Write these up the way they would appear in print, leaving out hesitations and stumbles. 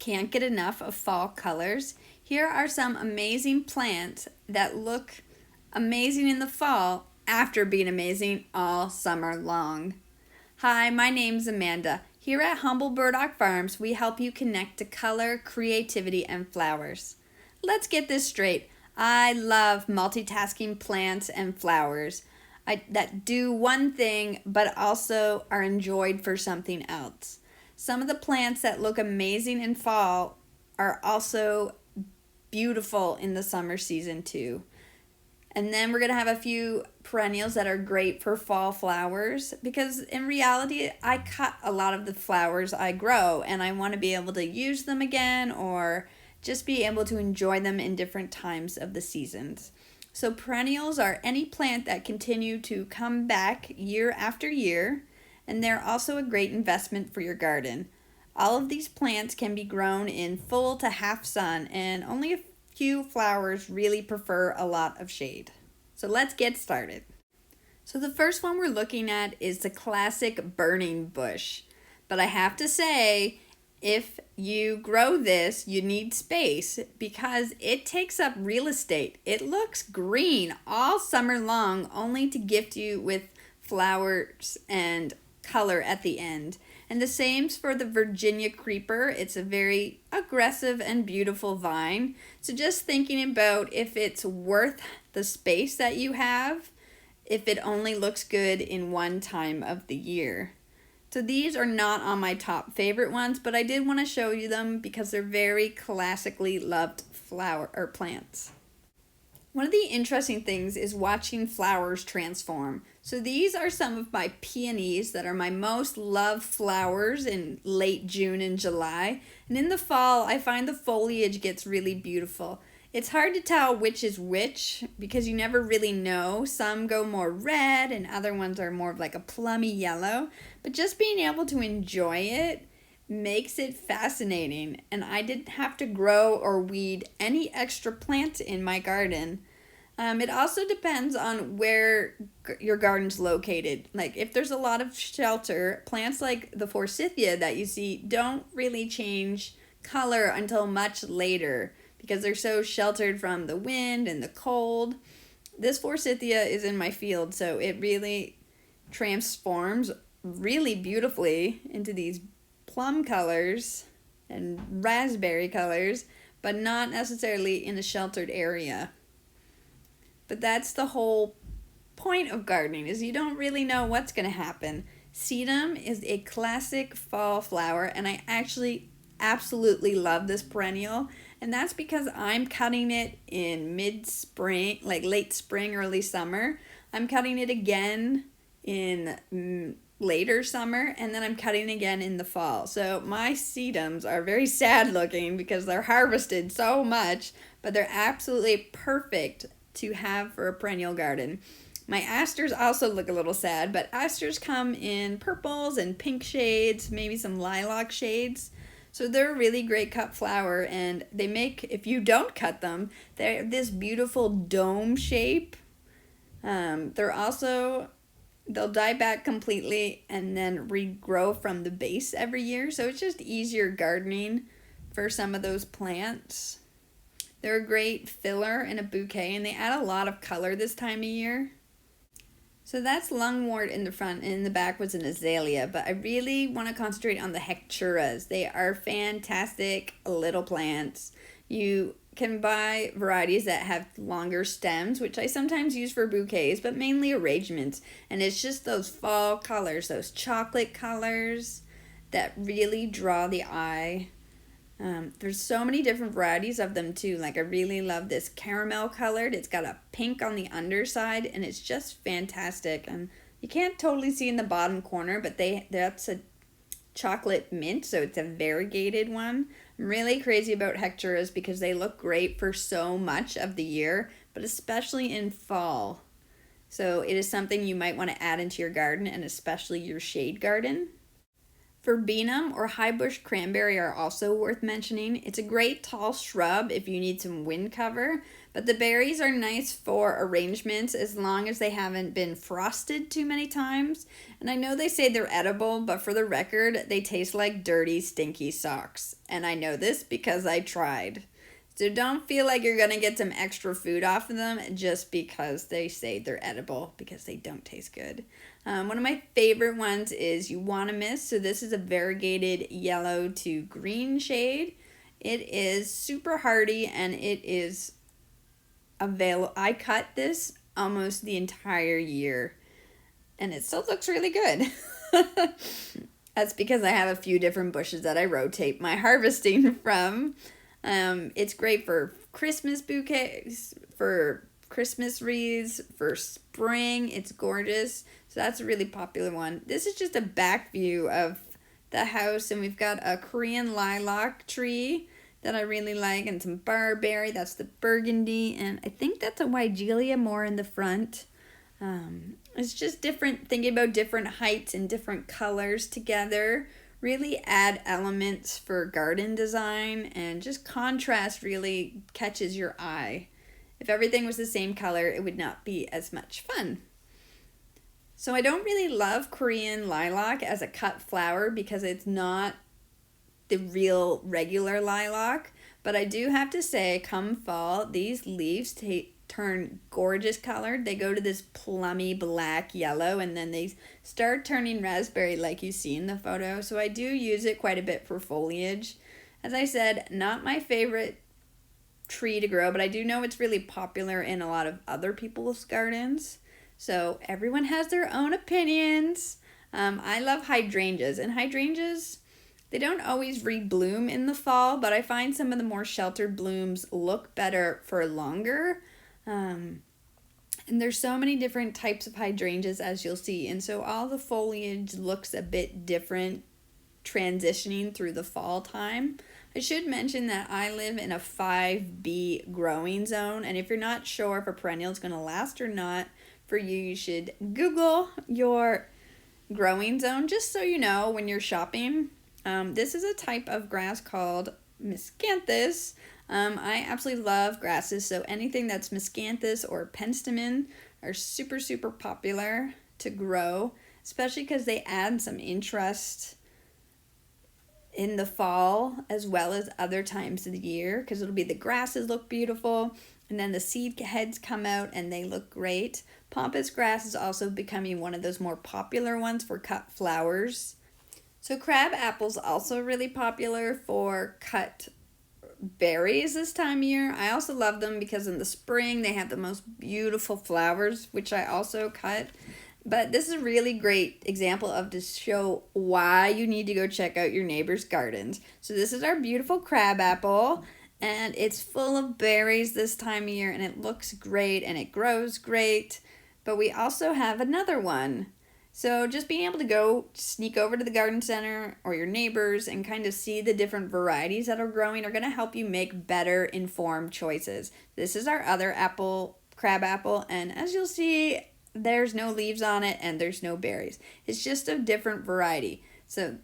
can't get enough of fall colors, here are some amazing plants that look amazing in the fall after being amazing all summer long. Hi, my name's Amanda. Here at Humble Burdock Farms, we help you connect to color, creativity, and flowers. Let's get this straight. I love multitasking plants and flowers that do one thing but also are enjoyed for something else. Some of the plants that look amazing in fall are also beautiful in the summer season too. And then we're going to have a few perennials that are great for fall flowers because in reality, I cut a lot of the flowers I grow and I want to be able to use them again or just be able to enjoy them in different times of the seasons. So perennials are any plant that continue to come back year after year, and they're also a great investment for your garden. All of these plants can be grown in full to half sun, and only a few flowers really prefer a lot of shade. So let's get started. So the first one we're looking at is the classic burning bush. But I have to say, if you grow this, you need space because it takes up real estate. It looks green all summer long, only to gift you with flowers and color at the end. And the same's for the Virginia creeper. It's a very aggressive and beautiful vine. So just thinking about if it's worth the space that you have, if it only looks good in one time of the year. So these are not on my top favorite ones, but I did want to show you them because they're very classically loved flower or plants. One of the interesting things is watching flowers transform. So these are some of my peonies that are my most loved flowers in late June and July. And in the fall, I find the foliage gets really beautiful. It's hard to tell which is which because you never really know. Some go more red and other ones are more of like a plummy yellow. But just being able to enjoy it makes it fascinating. And I didn't have to grow or weed any extra plants in my garden. It also depends on where your garden's located. Like if there's a lot of shelter, plants like the forsythia that you see don't really change color until much later because they're so sheltered from the wind and the cold. This forsythia is in my field, so it really transforms really beautifully into these plum colors and raspberry colors, but not necessarily in a sheltered area. But that's the whole point of gardening, is you don't really know what's going to happen. Sedum is a classic fall flower, and I actually absolutely love this perennial. And that's because I'm cutting it in mid-spring, like late spring, early summer. I'm cutting it again in later summer, and then I'm cutting again in the fall. So my sedums are very sad looking because they're harvested so much, but they're absolutely perfect to have for a perennial garden. My asters also look a little sad, but asters come in purples and pink shades, maybe some lilac shades. So they're a really great cut flower, and they make, if you don't cut them, they're this beautiful dome shape. They'll die back completely and then regrow from the base every year. So it's just easier gardening for some of those plants. They're a great filler in a bouquet, and they add a lot of color this time of year. So that's lungwort in the front, and in the back was an azalea, but I really want to concentrate on the hecturas. They are fantastic little plants. You can buy varieties that have longer stems, which I sometimes use for bouquets, but mainly arrangements. And it's just those fall colors, those chocolate colors that really draw the eye. There's so many different varieties of them too. Like I really love this caramel colored. It's got a pink on the underside and it's just fantastic. And you can't totally see in the bottom corner, but that's a chocolate mint, so it's a variegated one. I'm really crazy about hecturas because they look great for so much of the year, but especially in fall. So it is something you might want to add into your garden, and especially your shade garden. Verbenum or high bush cranberry are also worth mentioning. It's a great tall shrub if you need some wind cover, but the berries are nice for arrangements as long as they haven't been frosted too many times. And I know they say they're edible, but for the record, they taste like dirty, stinky socks. And I know this because I tried. So don't feel like you're going to get some extra food off of them just because they say they're edible, because they don't taste good. One of my favorite ones is Euonymus. So this is a variegated yellow to green shade. It is super hardy and it is available. I cut this almost the entire year and it still looks really good. That's because I have a few different bushes that I rotate my harvesting from. It's great for Christmas bouquets, for Christmas wreaths, for spring. It's gorgeous. So that's a really popular one. This is just a back view of the house, and we've got a Korean lilac tree that I really like, and some barberry. That's the burgundy, and I think that's a Weigelia more in the front. It's just different, thinking about different heights and different colors together. Really add elements for garden design, and just contrast really catches your eye. If everything was the same color, it would not be as much fun. So I don't really love Korean lilac as a cut flower because it's not the real regular lilac, but I do have to say, come fall, these leaves turn gorgeous colored. They go to this plummy black yellow, and then they start turning raspberry like you see in the photo. So I do use it quite a bit for foliage. As I said, not my favorite tree to grow, but I do know it's really popular in a lot of other people's gardens. So everyone has their own opinions. I love hydrangeas, and hydrangeas, they don't always rebloom in the fall, but I find some of the more sheltered blooms look better for longer. And there's so many different types of hydrangeas, as you'll see, and so all the foliage looks a bit different transitioning through the fall time. I should mention that I live in a 5B growing zone, and if you're not sure if a perennial is going to last or not for you, you should Google your growing zone just so you know when you're shopping. This is a type of grass called miscanthus. I absolutely love grasses, so anything that's miscanthus or penstemon are super, super popular to grow, especially because they add some interest in the fall as well as other times of the year, because it'll be the grasses look beautiful, and then the seed heads come out and they look great. Pampas grass is also becoming one of those more popular ones for cut flowers. So crab apples also really popular for cut berries this time of year. I also love them because in the spring they have the most beautiful flowers, which I also cut. But this is a really great example of to show why you need to go check out your neighbor's gardens. So this is our beautiful crab apple, and it's full of berries this time of year, and it looks great and it grows great. But we also have another one. So just being able to go sneak over to the garden center or your neighbors and kind of see the different varieties that are growing are going to help you make better informed choices. This is our other apple, crab apple, and as you'll see, there's no leaves on it and there's no berries. It's just a different variety. So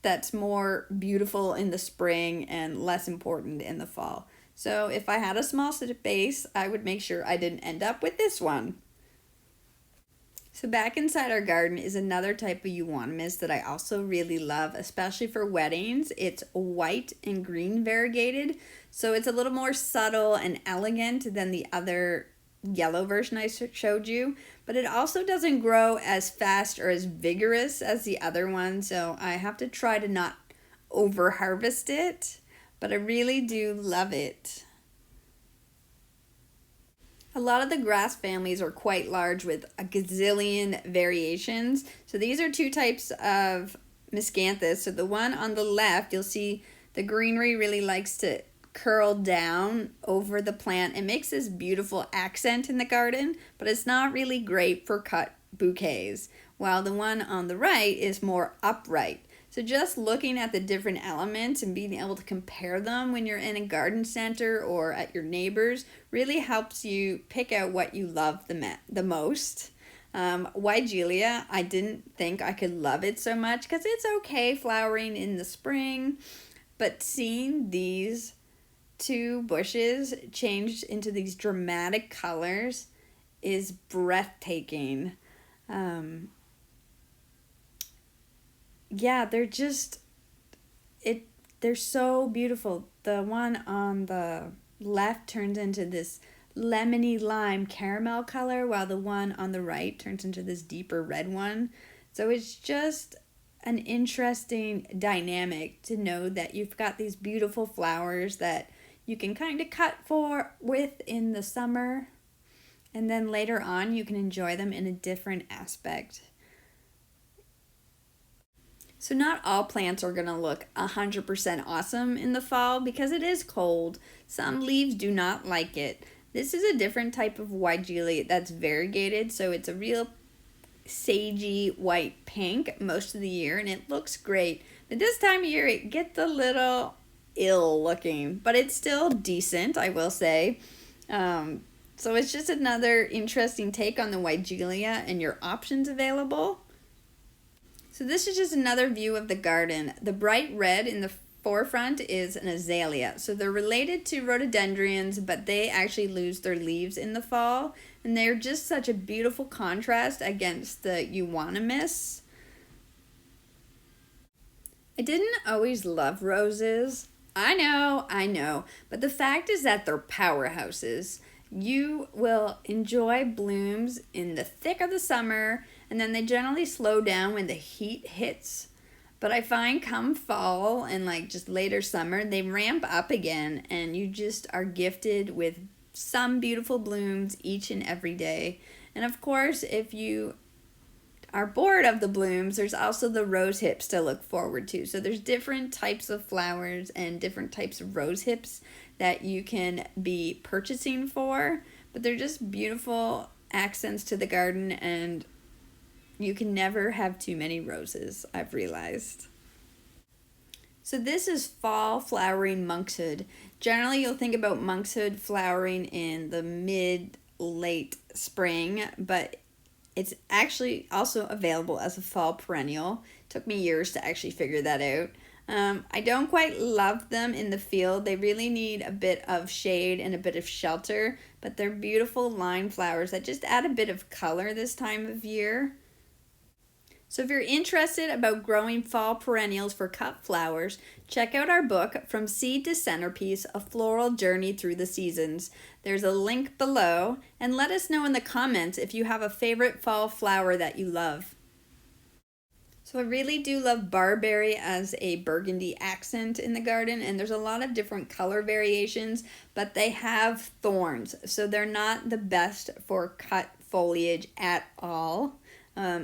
that's more beautiful in the spring and less important in the fall. So if I had a small space, I would make sure I didn't end up with this one. So back inside our garden is another type of euonymus that I also really love, especially for weddings. It's white and green variegated, so it's a little more subtle and elegant than the other yellow version I showed you, but it also doesn't grow as fast or as vigorous as the other one, so I have to try to not over harvest it, but I really do love it. A lot of the grass families are quite large with a gazillion variations. So these are two types of miscanthus. So the one on the left, you'll see the greenery really likes to curl down over the plant. It makes this beautiful accent in the garden, but it's not really great for cut bouquets. While the one on the right is more upright. So just looking at the different elements and being able to compare them when you're in a garden center or at your neighbor's really helps you pick out what you love the most. Weigelia, I didn't think I could love it so much because it's okay flowering in the spring, but seeing these two bushes changed into these dramatic colors is breathtaking. Um, yeah, they're so beautiful. The one on the left turns into this lemony lime caramel color, while the one on the right turns into this deeper red one. So it's just an interesting dynamic to know that you've got these beautiful flowers that you can kind of cut for with in the summer, and then later on you can enjoy them in a different aspect. So not all plants are going to look 100% awesome in the fall because it is cold. Some leaves do not like it. This is a different type of Weigelia that's variegated, so it's a real sagey white pink most of the year, and it looks great. But this time of year it gets a little ill looking, but it's still decent, I will say. So it's just another interesting take on the Weigelia and your options available. So this is just another view of the garden. The bright red in the forefront is an azalea. So they're related to rhododendrons, but they actually lose their leaves in the fall. And they're just such a beautiful contrast against the euonymus. I didn't always love roses. I know. But the fact is that they're powerhouses. You will enjoy blooms in the thick of the summer, and then they generally slow down when the heat hits. But I find come fall and like just later summer, they ramp up again, and you just are gifted with some beautiful blooms each and every day. And of course, if you are bored of the blooms, there's also the rose hips to look forward to. So there's different types of flowers and different types of rose hips that you can be purchasing for, but they're just beautiful accents to the garden, and you can never have too many roses, I've realized. So this is fall flowering monkshood. Generally, you'll think about monkshood flowering in the mid-late spring, but it's actually also available as a fall perennial. Took me years to actually figure that out. I don't quite love them in the field. They really need a bit of shade and a bit of shelter, but they're beautiful line flowers that just add a bit of color this time of year. So if you're interested about growing fall perennials for cut flowers, check out our book, From Seed to Centerpiece, A Floral Journey Through the Seasons. There's a link below, and let us know in the comments if you have a favorite fall flower that you love. So I really do love barberry as a burgundy accent in the garden, and there's a lot of different color variations, but they have thorns, so they're not the best for cut foliage at all.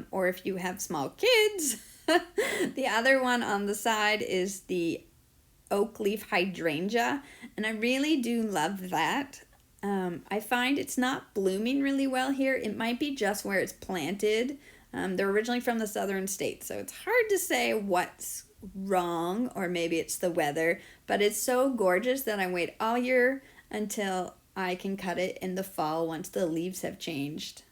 Or if you have small kids. The other one on the side is the oak leaf hydrangea, and I really do love that. I find it's not blooming really well here. It might be just where it's planted. They're originally from the southern states, so it's hard to say what's wrong, or maybe it's the weather, but it's so gorgeous that I wait all year until I can cut it in the fall once the leaves have changed.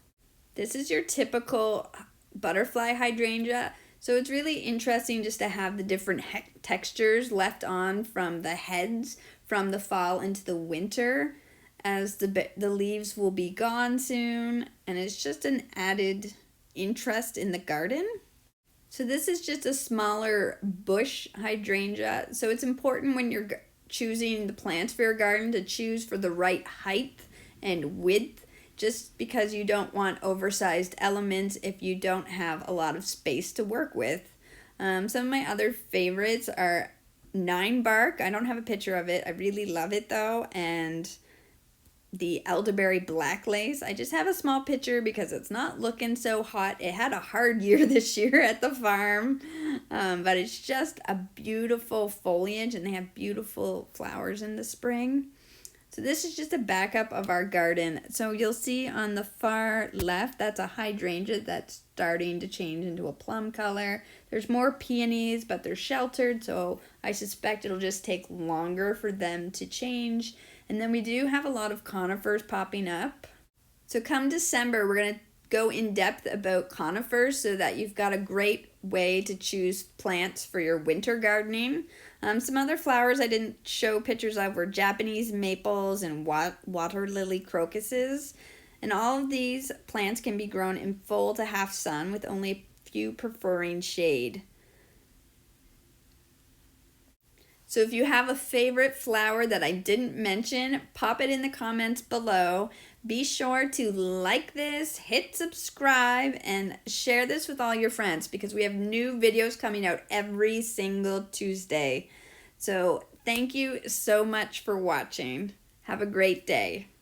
This is your typical butterfly hydrangea, so it's really interesting just to have the different textures left on from the heads from the fall into the winter, as the leaves will be gone soon, and it's just an added interest in the garden. So this is just a smaller bush hydrangea, so it's important when you're choosing the plants for your garden to choose for the right height and width, just because you don't want oversized elements if you don't have a lot of space to work with. Some of my other favorites are 9-bark. I don't have a picture of it. I really love it though. And the elderberry black lace. I just have a small picture because it's not looking so hot. It had a hard year this year at the farm, but it's just a beautiful foliage, and they have beautiful flowers in the spring. So this is just a backup of our garden. So you'll see on the far left, that's a hydrangea that's starting to change into a plum color. There's more peonies, but they're sheltered, so I suspect it'll just take longer for them to change. And then we do have a lot of conifers popping up. So come December, we're going to go in depth about conifers so that you've got a great way to choose plants for your winter gardening. Some other flowers I didn't show pictures of were Japanese maples and water lily crocuses. And all of these plants can be grown in full to half sun with only a few preferring shade. So if you have a favorite flower that I didn't mention, pop it in the comments below. Be sure to like this, hit subscribe, and share this with all your friends because we have new videos coming out every single Tuesday. So thank you so much for watching. Have a great day.